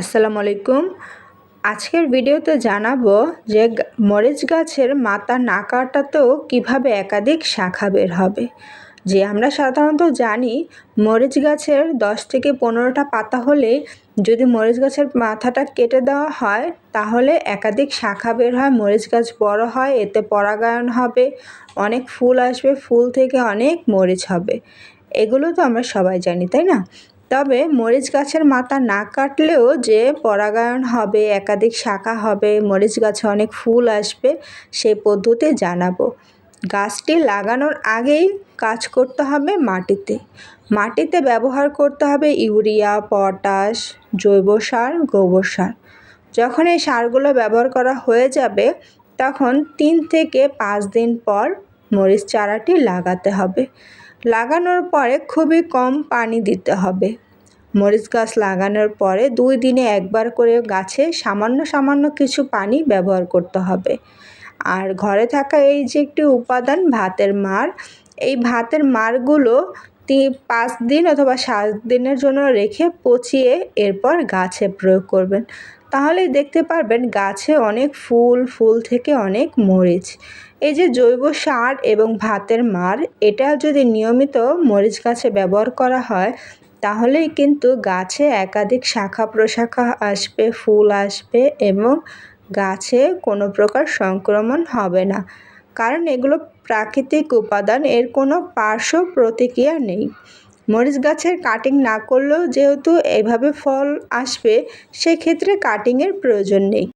আসসালামু আলাইকুম। আজকের ভিডিওতে জানাবো যে মরিচ গাছের মাথা না কাটাতেও কীভাবে একাধিক শাখা বের হবে। যে আমরা সাধারণত জানি মরিচ গাছের 10 থেকে 15টা পাতা হলে যদি মরিচ গাছের মাথাটা কেটে দেওয়া হয় তাহলে একাধিক শাখা বের হয়, মরিচ গাছ বড় হয়, এতে পরাগায়ন হবে, অনেক ফুল আসবে, ফুল থেকে অনেক মরিচ হবে। এগুলো তো আমরা সবাই জানি, তাই না? তবে মরিচ গাছের মাথা না কাটলেও যে পরাগায়ন হবে, একাধিক শাখা হবে, মরিচ গাছে অনেক ফুল আসবে, সেই পদ্ধতি জানাবো। গাছটি লাগানোর আগেই কাজ করতে হবে মাটিতে ব্যবহার করতে হবে ইউরিয়া, পটাশ, জৈব সার, গোবর সার। যখন এই সারগুলো ব্যবহার করা হয়ে যাবে তখন 3 থেকে 5 দিন পর মরিচ চারাটি লাগাতে হবে। লাগানোর পরে খুবই কম পানি দিতে হবে। মরিচ গাছ লাগানোর পরে 2 দিনে একবার করে গাছে সামান্য কিছু পানি ব্যবহার করতে হবে। আর ঘরে থাকা এই যে একটি উপাদান ভাতের মাড়, এই ভাতের মাড়গুলো 5 দিন অথবা 7 দিনের জন্য রেখে পচিয়ে এরপর গাছে প্রয়োগ করবেন। তাহলেই দেখতে পারবেন গাছে অনেক ফুল থেকে অনেক মরিচ। এই যে জৈব সার এবং ভাতের মাড়, এটা যদি নিয়মিত মরিচ গাছে ব্যবহার করা হয় তাহলেই কিন্তু গাছে একাধিক শাখা প্রশাখা আসবে, ফুল আসবে এবং গাছে কোনো প্রকার সংক্রমণ হবে না, কারণ এগুলো প্রাকৃতিক উপাদান, এর কোনো পার্শ্ব প্রতিক্রিয়া নেই। মরিচ গাছের কাটিং না করলেও যেহেতু এভাবে ফল আসবে, সেক্ষেত্রে কাটিংয়ের প্রয়োজন নেই।